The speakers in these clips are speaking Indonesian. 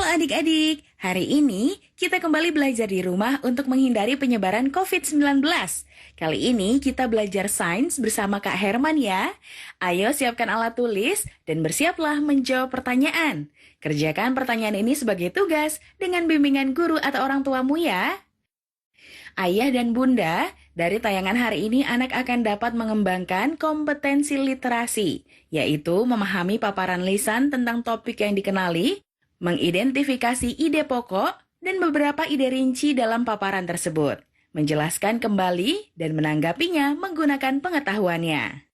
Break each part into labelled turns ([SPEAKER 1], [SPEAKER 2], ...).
[SPEAKER 1] Halo adik-adik, hari ini kita kembali belajar di rumah untuk menghindari penyebaran COVID-19. Kali ini kita belajar sains bersama Kak Herman ya. Ayo siapkan alat tulis dan bersiaplah menjawab pertanyaan. Kerjakan pertanyaan ini sebagai tugas dengan bimbingan guru atau orang tuamu ya. Ayah dan bunda, dari tayangan hari ini anak akan dapat mengembangkan kompetensi literasi, yaitu memahami paparan lisan tentang topik yang dikenali, mengidentifikasi ide pokok, dan beberapa ide rinci dalam paparan tersebut, menjelaskan kembali dan menanggapinya menggunakan pengetahuannya.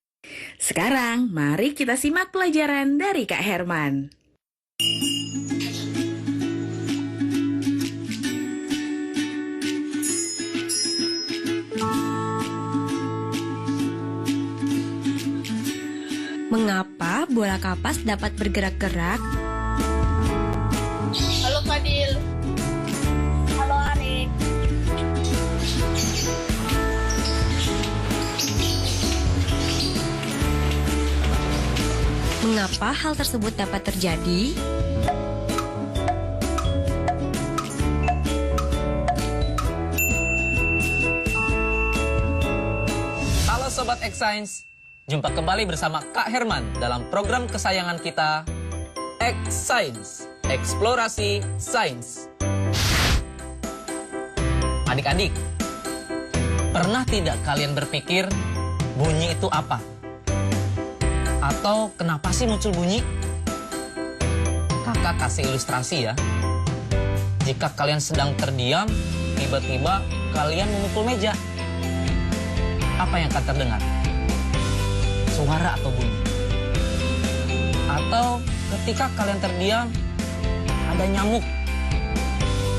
[SPEAKER 1] Sekarang, mari kita simak pelajaran dari Kak Herman.
[SPEAKER 2] Mengapa bola kapas dapat bergerak-gerak?
[SPEAKER 3] Halo Fadil. Halo Arik.
[SPEAKER 2] Mengapa hal tersebut dapat terjadi?
[SPEAKER 4] Halo Sobat X-Science, jumpa kembali bersama Kak Herman dalam program kesayangan kita, X-Science, Eksplorasi Sains. Adik-adik, pernah tidak kalian berpikir bunyi itu apa? Atau kenapa sih muncul bunyi? Kakak kasih ilustrasi ya. Jika kalian sedang terdiam, tiba-tiba kalian memukul meja. Apa yang akan terdengar? Suara atau bunyi? Atau ketika kalian terdiam, ada nyamuk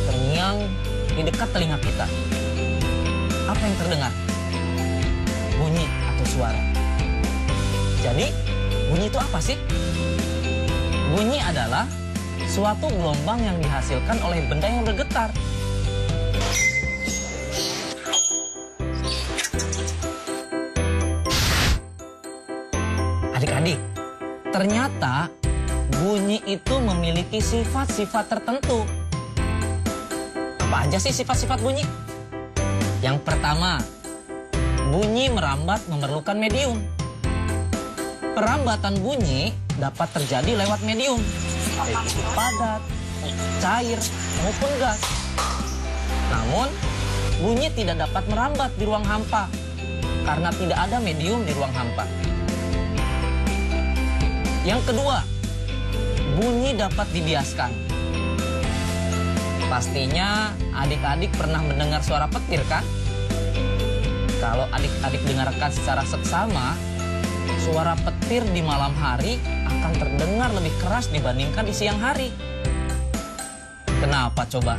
[SPEAKER 4] terngiang di dekat telinga kita. Apa yang terdengar? Bunyi atau suara. Jadi, bunyi itu apa sih? Bunyi adalah suatu gelombang yang dihasilkan oleh benda yang bergetar. Adik-adik, ternyata bunyi itu memiliki sifat-sifat tertentu. Apa aja sih sifat-sifat bunyi? Yang pertama, bunyi merambat memerlukan medium. Perambatan bunyi dapat terjadi lewat medium, yaitu padat, cair, maupun gas. Namun, bunyi tidak dapat merambat di ruang hampa, karena tidak ada medium di ruang hampa. Yang kedua, bunyi dapat dibiaskan. Pastinya adik-adik pernah mendengar suara petir kan? Kalau adik-adik dengarkan secara seksama, suara petir di malam hari akan terdengar lebih keras dibandingkan di siang hari. Kenapa coba?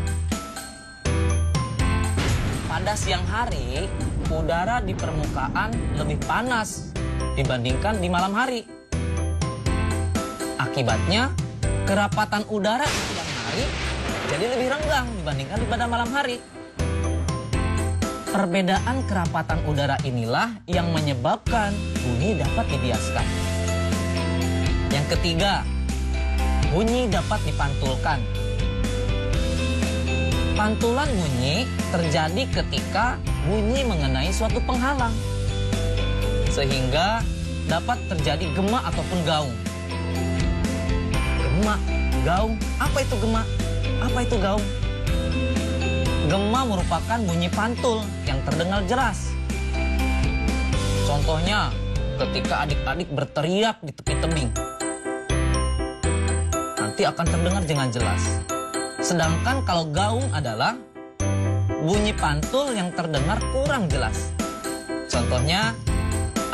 [SPEAKER 4] Pada siang hari, udara di permukaan lebih panas dibandingkan di malam hari. Akibatnya, kerapatan udara di siang hari jadi lebih renggang dibandingkan pada malam hari. Perbedaan kerapatan udara inilah yang menyebabkan bunyi dapat dibiaskan. Yang ketiga, bunyi dapat dipantulkan. Pantulan bunyi terjadi ketika bunyi mengenai suatu penghalang, sehingga dapat terjadi gema ataupun gaung. Gema, gaung, apa itu gema? Apa itu gaung? Gema merupakan bunyi pantul yang terdengar jelas. Contohnya, ketika adik-adik berteriak di tepi tebing, nanti akan terdengar dengan jelas. Sedangkan kalau gaung adalah bunyi pantul yang terdengar kurang jelas. Contohnya,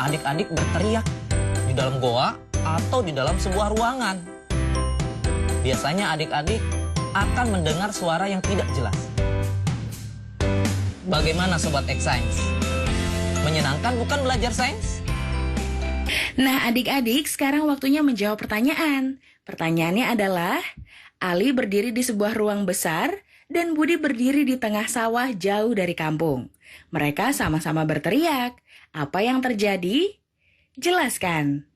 [SPEAKER 4] adik-adik berteriak di dalam goa atau di dalam sebuah ruangan. Biasanya adik-adik akan mendengar suara yang tidak jelas. Bagaimana Sobat X-Science? Menyenangkan bukan belajar sains?
[SPEAKER 1] Nah adik-adik, sekarang waktunya menjawab pertanyaan. Pertanyaannya adalah, Ali berdiri di sebuah ruang besar dan Budi berdiri di tengah sawah jauh dari kampung. Mereka sama-sama berteriak. Apa yang terjadi? Jelaskan.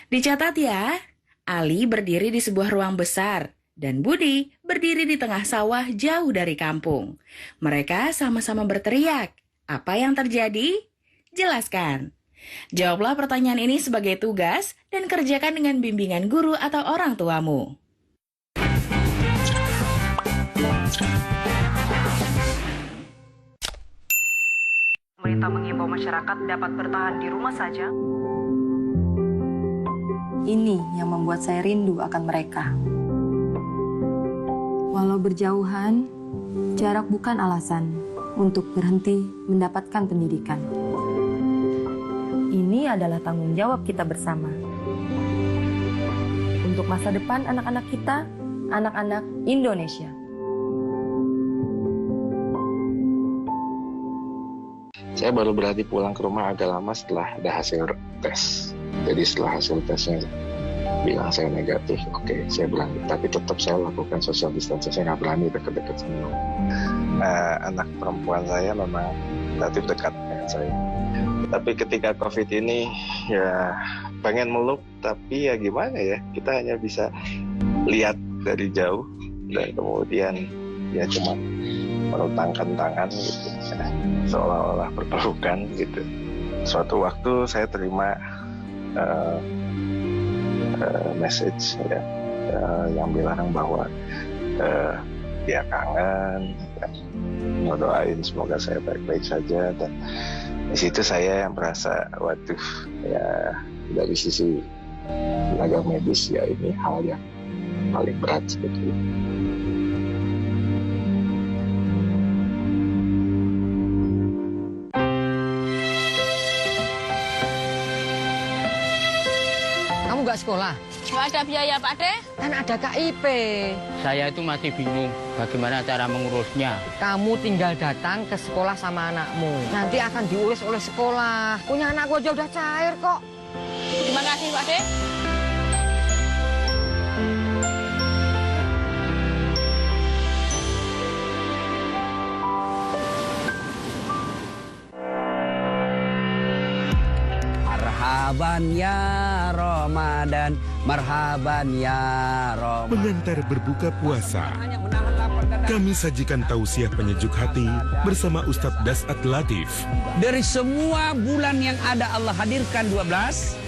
[SPEAKER 1] Dicatat ya, Ali berdiri di sebuah ruang besar dan Budi berdiri di tengah sawah jauh dari kampung. Mereka sama-sama berteriak. Apa yang terjadi? Jelaskan. Jawablah pertanyaan ini sebagai tugas dan kerjakan dengan bimbingan guru atau orang tuamu.
[SPEAKER 5] Pemerintah mengimbau masyarakat dapat bertahan di rumah saja.
[SPEAKER 6] Ini yang membuat saya rindu akan mereka. Walau berjauhan, jarak bukan alasan untuk berhenti mendapatkan pendidikan. Ini adalah tanggung jawab kita bersama. Untuk masa depan anak-anak kita, anak-anak Indonesia.
[SPEAKER 7] Saya baru berani pulang ke rumah agak lama setelah ada hasil tes. Jadi setelah hasil tesnya bilang saya negatif, oke, saya berani. Tapi tetap saya lakukan social distancing, saya nggak berani dekat-dekat sama anak perempuan saya memang relatif dekat dengan saya. Tapi ketika COVID ini ya pengen meluk, tapi ya gimana ya, kita hanya bisa lihat dari jauh dan kemudian ya cuma merentangkan tangan gitu, seolah-olah berpelukan gitu. Suatu waktu saya terima message ya, yang bilang bahwa dia kangen, mau doain semoga saya baik-baik saja. Dan di situ saya yang merasa waduh ya, dari sisi tenaga medis ya ini hal yang paling berat sebetulnya.
[SPEAKER 8] Kamu nggak sekolah?
[SPEAKER 3] Nggak ada biaya, Pak De.
[SPEAKER 8] Kan ada KIP.
[SPEAKER 9] Saya itu masih bingung bagaimana cara mengurusnya.
[SPEAKER 8] Kamu tinggal datang ke sekolah sama anakmu. Nanti akan diurus oleh sekolah. Punya anakku aja udah cair kok.
[SPEAKER 3] Terima kasih, Pak De.
[SPEAKER 10] Marhaban ya Ramadan, marhaban ya Ramadan.
[SPEAKER 11] Pengantar berbuka puasa. Kami sajikan tausiah penyejuk hati bersama Ustadz Dasat Latif.
[SPEAKER 10] Dari semua bulan yang ada Allah hadirkan 12,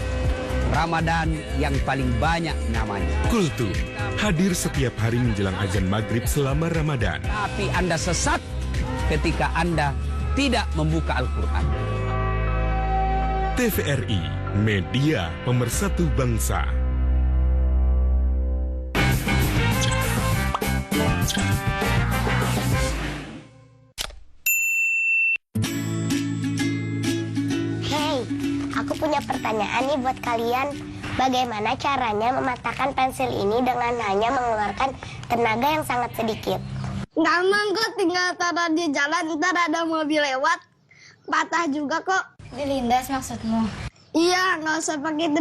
[SPEAKER 10] Ramadan yang paling banyak namanya.
[SPEAKER 11] Kultum hadir setiap hari menjelang azan maghrib selama Ramadan.
[SPEAKER 10] Tapi Anda sesat ketika Anda tidak membuka Al-Quran.
[SPEAKER 11] TVRI, media pemersatu bangsa.
[SPEAKER 12] Hey, aku punya pertanyaan nih buat kalian. Bagaimana caranya mematahkan pensil ini dengan hanya mengeluarkan tenaga yang sangat sedikit?
[SPEAKER 3] Gampang kok, tinggal taruh di jalan, ntar ada mobil lewat. Patah juga kok.
[SPEAKER 2] Dilindas maksudmu?
[SPEAKER 3] Iya, nggak usah pakai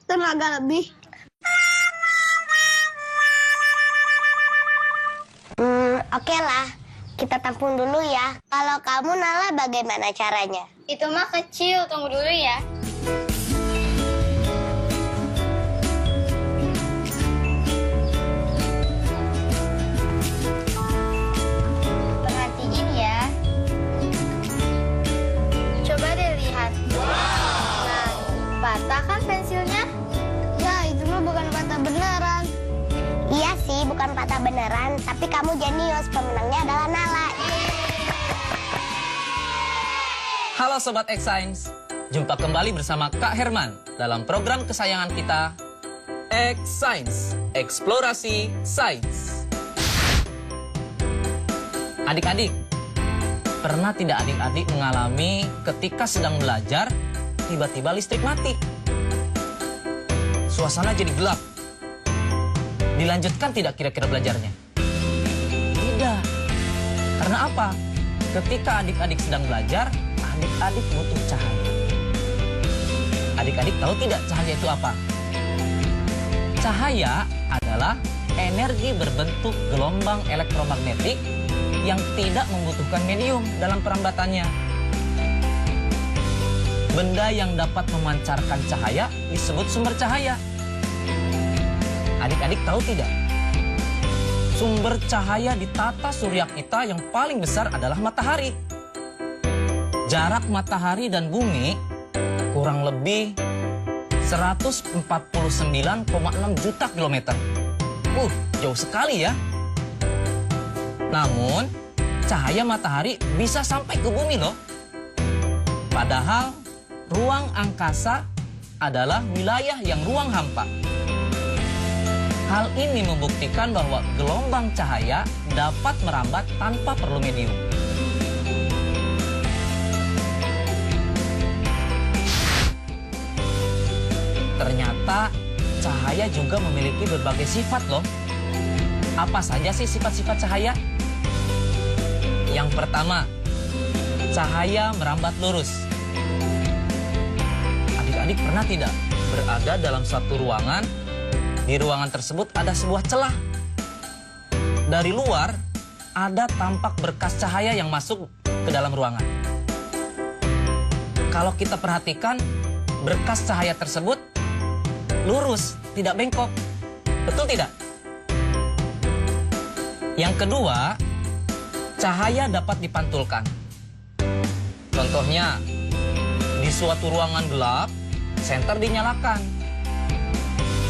[SPEAKER 3] tenaga lebih.
[SPEAKER 12] Oke lah, kita tampung dulu ya. Kalau kamu Nala bagaimana caranya?
[SPEAKER 2] Itu mah kecil, tunggu dulu ya. Perhatiin ya. Coba deh lihat. Nah, patah kan pensilnya?
[SPEAKER 3] Ya, itu mah bukan patah beneran.
[SPEAKER 12] Iya sih, bukan patah beneran, tapi kamu jenius. Pemenangnya adalah Nala.
[SPEAKER 4] Halo Sobat X-Science, jumpa kembali bersama Kak Herman dalam program kesayangan kita, X-Science, Eksplorasi Sains. Adik-adik, pernah tidak adik-adik mengalami ketika sedang belajar, tiba-tiba listrik mati? Suasana jadi gelap. Dilanjutkan tidak kira-kira belajarnya? Tidak. Karena apa? Ketika adik-adik sedang belajar, adik-adik butuh cahaya. Adik-adik tahu tidak cahaya itu apa? Cahaya adalah energi berbentuk gelombang elektromagnetik yang tidak membutuhkan medium dalam perambatannya. Benda yang dapat memancarkan cahaya disebut sumber cahaya. Adik-adik tahu tidak? Sumber cahaya di tata surya kita yang paling besar adalah matahari. Jarak matahari dan bumi kurang lebih 149,6 juta kilometer. Jauh sekali ya. Namun, cahaya matahari bisa sampai ke bumi loh. Padahal, ruang angkasa adalah wilayah yang ruang hampa. Hal ini membuktikan bahwa gelombang cahaya dapat merambat tanpa perlu medium. Ternyata cahaya juga memiliki berbagai sifat loh. Apa saja sih sifat-sifat cahaya? Yang pertama, cahaya merambat lurus. Adik-adik pernah tidak berada dalam satu ruangan? Di ruangan tersebut ada sebuah celah. Dari luar, ada tampak berkas cahaya yang masuk ke dalam ruangan. Kalau kita perhatikan, berkas cahaya tersebut lurus, tidak bengkok. Betul tidak? Yang kedua, cahaya dapat dipantulkan. Contohnya, di suatu ruangan gelap, senter dinyalakan.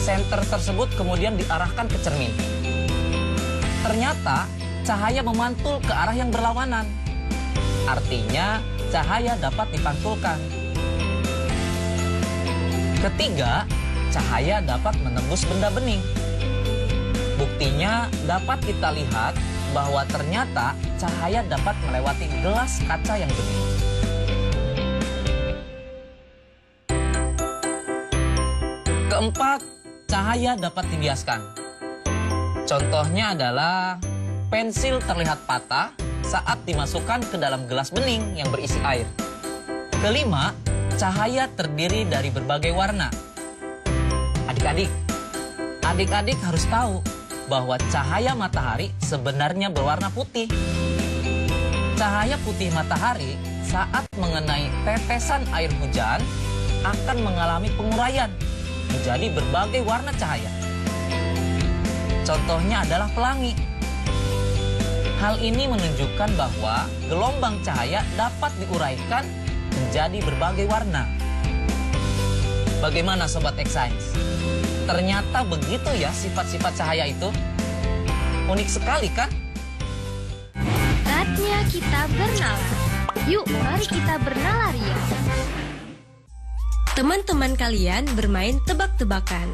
[SPEAKER 4] Senter tersebut kemudian diarahkan ke cermin. Ternyata cahaya memantul ke arah yang berlawanan. Artinya cahaya dapat dipantulkan. Ketiga, cahaya dapat menembus benda bening. Buktinya dapat kita lihat bahwa ternyata cahaya dapat melewati gelas kaca yang bening. Keempat, cahaya dapat dibiaskan. Contohnya adalah pensil terlihat patah saat dimasukkan ke dalam gelas bening yang berisi air. Kelima, cahaya terdiri dari berbagai warna. Adik-adik harus tahu bahwa cahaya matahari sebenarnya berwarna putih. Cahaya putih matahari saat mengenai tetesan air hujan akan mengalami penguraian menjadi berbagai warna cahaya. Contohnya adalah pelangi. Hal ini menunjukkan bahwa gelombang cahaya dapat diuraikan menjadi berbagai warna. Bagaimana Sobat X-Science? Ternyata begitu ya sifat-sifat cahaya itu. Unik sekali kan?
[SPEAKER 2] Saatnya kita bernalar. Yuk, mari kita bernalar ya.
[SPEAKER 13] Teman-teman kalian bermain tebak-tebakan.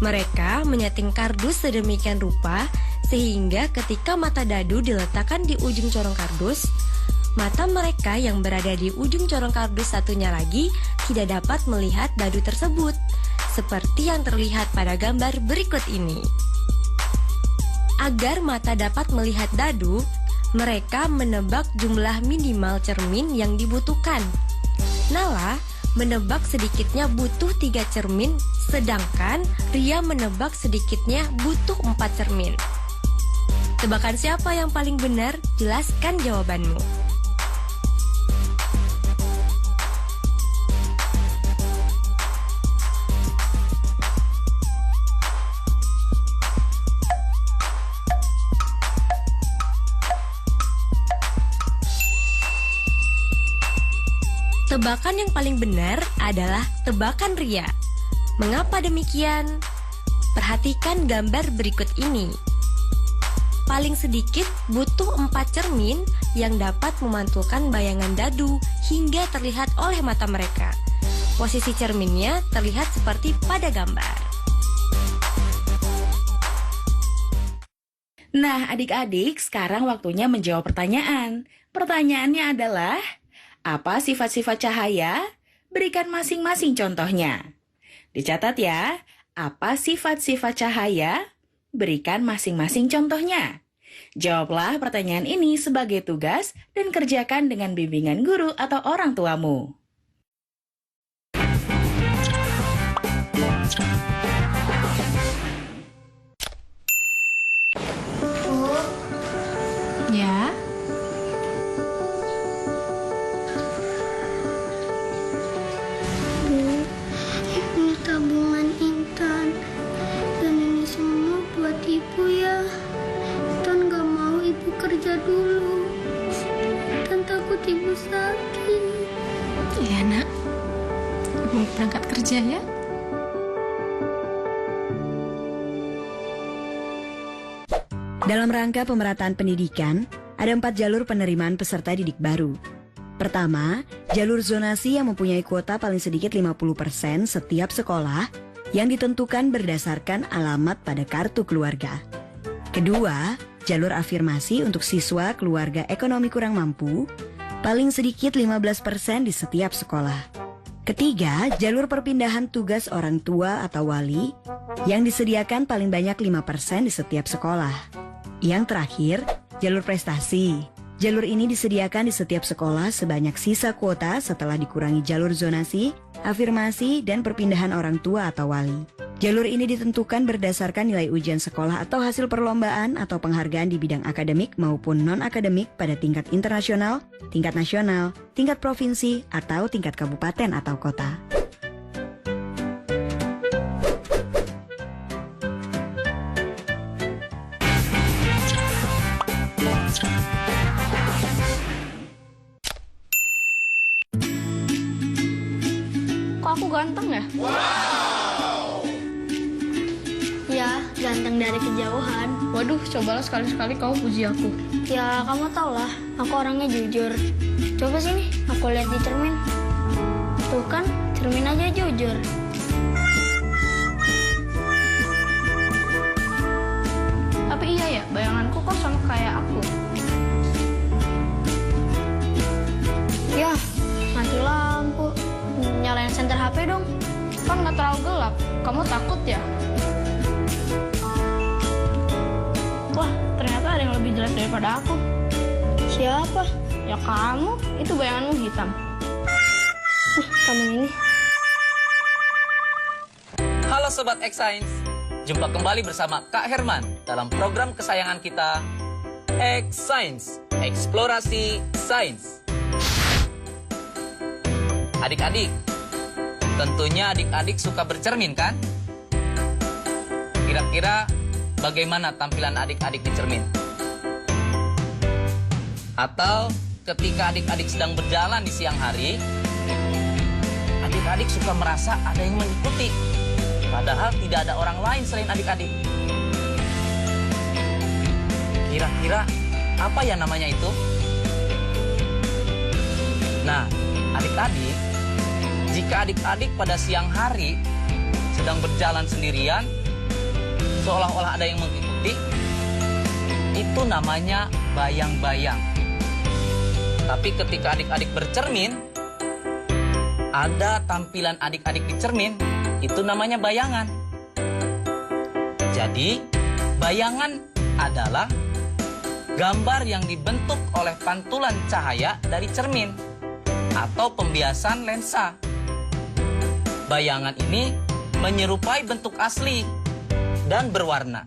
[SPEAKER 13] Mereka menyeting kardus sedemikian rupa sehingga ketika mata dadu diletakkan di ujung corong kardus, mata mereka yang berada di ujung corong kardus satunya lagi tidak dapat melihat dadu tersebut, seperti yang terlihat pada gambar berikut ini. Agar mata dapat melihat dadu, mereka menebak jumlah minimal cermin yang dibutuhkan. Nala menebak sedikitnya butuh 3 cermin, sedangkan Ria menebak sedikitnya butuh 4 cermin. Tebakan siapa yang paling benar? Jelaskan jawabanmu. Tebakan yang paling benar adalah tebakan Ria. Mengapa demikian? Perhatikan gambar berikut ini. Paling sedikit butuh 4 cermin yang dapat memantulkan bayangan dadu hingga terlihat oleh mata mereka. Posisi cerminnya terlihat seperti pada gambar.
[SPEAKER 1] Nah, adik-adik, sekarang waktunya menjawab pertanyaan. Pertanyaannya adalah, apa sifat-sifat cahaya? Berikan masing-masing contohnya. Dicatat ya, apa sifat-sifat cahaya? Berikan masing-masing contohnya. Jawablah pertanyaan ini sebagai tugas dan kerjakan dengan bimbingan guru atau orang tuamu.
[SPEAKER 6] Ya,
[SPEAKER 3] Ini tabungan Intan. Dan ini semua buat ibu ya. kerja dulu. Dan takut ibu sakit.
[SPEAKER 14] Iya nak, ibu berangkat kerja ya.
[SPEAKER 15] Dalam rangka pemerataan pendidikan, ada 4 jalur penerimaan peserta didik baru. Pertama, jalur zonasi yang mempunyai kuota paling sedikit 50% setiap sekolah yang ditentukan berdasarkan alamat pada kartu keluarga. Kedua, jalur afirmasi untuk siswa keluarga ekonomi kurang mampu, paling sedikit 15% di setiap sekolah. Ketiga, jalur perpindahan tugas orang tua atau wali yang disediakan paling banyak 5% di setiap sekolah. Yang terakhir, jalur prestasi. Jalur ini disediakan di setiap sekolah sebanyak sisa kuota setelah dikurangi jalur zonasi, afirmasi, dan perpindahan orang tua atau wali. Jalur ini ditentukan berdasarkan nilai ujian sekolah atau hasil perlombaan atau penghargaan di bidang akademik maupun non-akademik pada tingkat internasional, tingkat nasional, tingkat provinsi, atau tingkat kabupaten atau kota.
[SPEAKER 3] Kok aku ganteng ya? Ya, ganteng dari kejauhan.
[SPEAKER 14] Waduh, cobalah sekali-sekali kau puji aku.
[SPEAKER 3] Ya, kamu tau lah, aku orangnya jujur. Coba sini, aku lihat di cermin. Tuh kan, cermin aja jujur.
[SPEAKER 14] Tapi iya ya, bayanganku kok sama kayak aku.
[SPEAKER 3] Ya, mati lampu. Nyalain senter HP dong.
[SPEAKER 14] Kan nggak terlalu gelap. Kamu takut ya? Wah, ternyata ada yang lebih jelek daripada aku.
[SPEAKER 3] Siapa?
[SPEAKER 14] Ya kamu, itu bayanganmu hitam.
[SPEAKER 3] Kamu ini.
[SPEAKER 4] Halo Sobat X-Science, jumpa kembali bersama Kak Herman dalam program kesayangan kita, X-Science, Eksplorasi Sains. Adik-adik, tentunya adik-adik suka bercermin kan? Kira-kira bagaimana tampilan adik-adik di cermin? Atau ketika adik-adik sedang berjalan di siang hari, adik-adik suka merasa ada yang mengikuti, padahal tidak ada orang lain selain adik-adik. Kira-kira apa ya namanya itu? Nah, adik-adik, jika adik-adik pada siang hari sedang berjalan sendirian, seolah-olah ada yang mengikuti, itu namanya bayang-bayang. Tapi ketika adik-adik bercermin, ada tampilan adik-adik di cermin, itu namanya bayangan. Jadi, bayangan adalah gambar yang dibentuk oleh pantulan cahaya dari cermin atau pembiasan lensa. Bayangan ini menyerupai bentuk asli dan berwarna.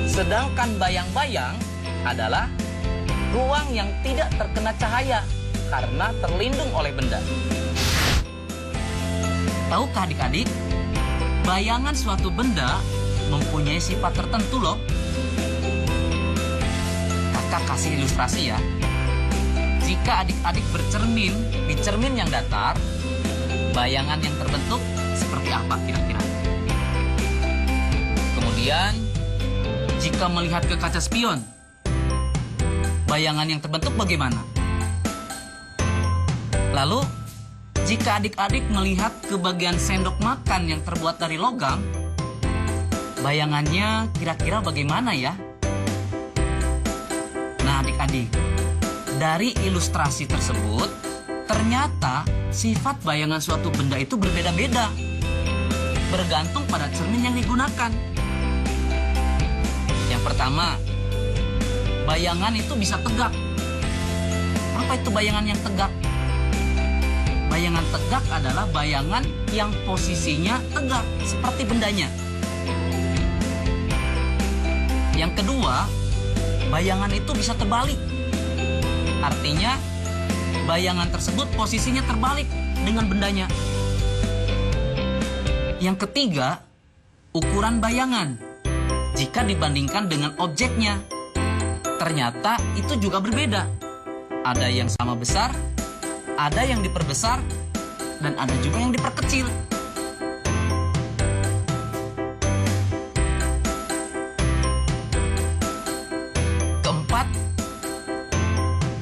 [SPEAKER 4] Sedangkan bayang-bayang adalah ruang yang tidak terkena cahaya karena terlindung oleh benda. Tahukah adik-adik, bayangan suatu benda mempunyai sifat tertentu loh. Kakak kasih ilustrasi ya. Jika adik-adik bercermin di cermin yang datar, bayangan yang terbentuk seperti apa kira-kira? Kemudian, jika melihat ke kaca spion, bayangan yang terbentuk bagaimana? Lalu, jika adik-adik melihat ke bagian sendok makan yang terbuat dari logam, bayangannya kira-kira bagaimana ya? Nah adik-adik, dari ilustrasi tersebut, ternyata sifat bayangan suatu benda itu berbeda-beda, bergantung pada cermin yang digunakan. Yang pertama, bayangan itu bisa tegak. Apa itu bayangan yang tegak? Bayangan tegak adalah bayangan yang posisinya tegak, seperti bendanya. Yang kedua, bayangan itu bisa terbalik. Artinya, bayangan tersebut posisinya terbalik dengan bendanya. Yang ketiga, ukuran bayangan jika dibandingkan dengan objeknya. ternyata itu juga berbeda. Ada yang sama besar, ada yang diperbesar, dan ada juga yang diperkecil. Keempat,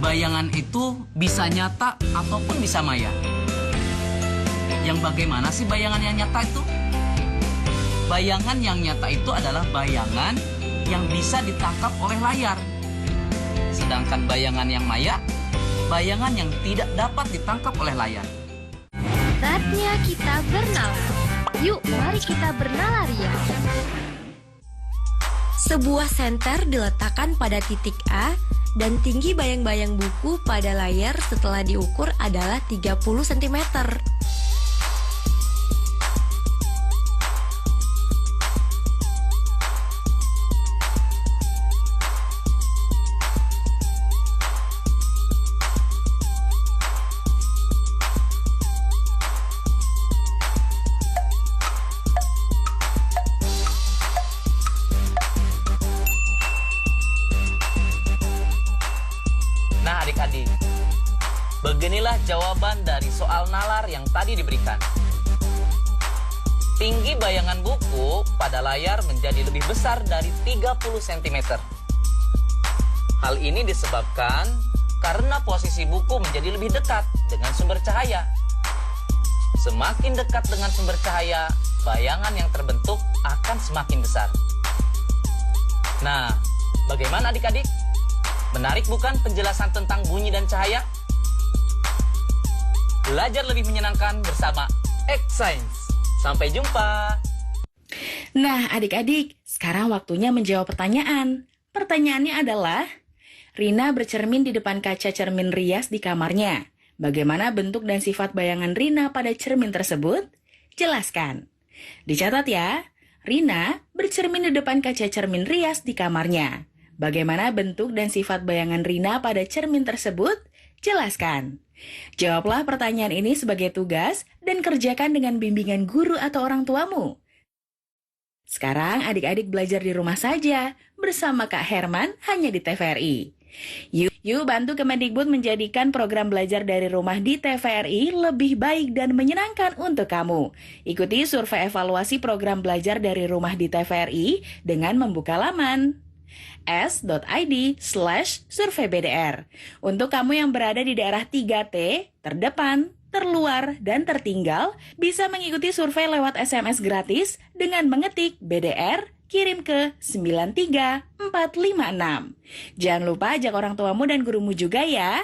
[SPEAKER 4] bayangan itu bisa nyata ataupun bisa maya. Yang bagaimana sih bayangan yang nyata itu? Bayangan yang nyata itu adalah bayangan yang bisa ditangkap oleh layar. Sedangkan bayangan yang maya, bayangan yang tidak dapat ditangkap oleh layar.
[SPEAKER 13] Saatnya kita bernalar. Yuk, mari kita bernalar ya. Sebuah senter diletakkan pada titik A dan tinggi bayang-bayang buku pada layar setelah diukur adalah 30 cm.
[SPEAKER 4] Nah adik-adik, beginilah jawaban dari soal nalar yang tadi diberikan. Tinggi bayangan buku pada layar menjadi lebih besar dari 30 cm. Hal ini disebabkan karena posisi buku menjadi lebih dekat dengan sumber cahaya. Semakin dekat dengan sumber cahaya, bayangan yang terbentuk akan semakin besar. Nah, bagaimana adik-adik? Menarik bukan penjelasan tentang bunyi dan cahaya? Belajar lebih menyenangkan bersama X-Science. Sampai jumpa.
[SPEAKER 1] Nah, adik-adik, sekarang waktunya menjawab pertanyaan. Pertanyaannya adalah, Rina bercermin di depan kaca cermin rias di kamarnya. Bagaimana bentuk dan sifat bayangan Rina pada cermin tersebut? Jelaskan. Dicatat ya, Rina bercermin di depan kaca cermin rias di kamarnya. Bagaimana bentuk dan sifat bayangan Rina pada cermin tersebut? Jelaskan. Jawablah pertanyaan ini sebagai tugas dan kerjakan dengan bimbingan guru atau orang tuamu. Sekarang adik-adik belajar di rumah saja bersama Kak Herman hanya di TVRI. Yuk bantu Kemendikbud menjadikan program belajar dari rumah di TVRI lebih baik dan menyenangkan untuk kamu. Ikuti survei evaluasi program belajar dari rumah di TVRI dengan membuka laman s.id/surveybdr. Untuk kamu yang berada di daerah 3T, terdepan, terluar, dan tertinggal, bisa mengikuti survei lewat SMS gratis dengan mengetik BDR, kirim ke 93456. Jangan lupa ajak orang tuamu dan gurumu juga ya.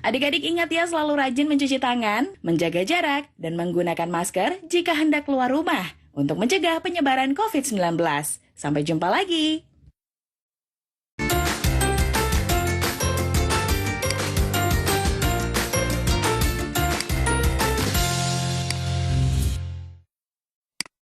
[SPEAKER 1] Adik-adik ingat ya, selalu rajin mencuci tangan, menjaga jarak, dan menggunakan masker jika hendak keluar rumah untuk mencegah penyebaran COVID-19. Sampai jumpa lagi.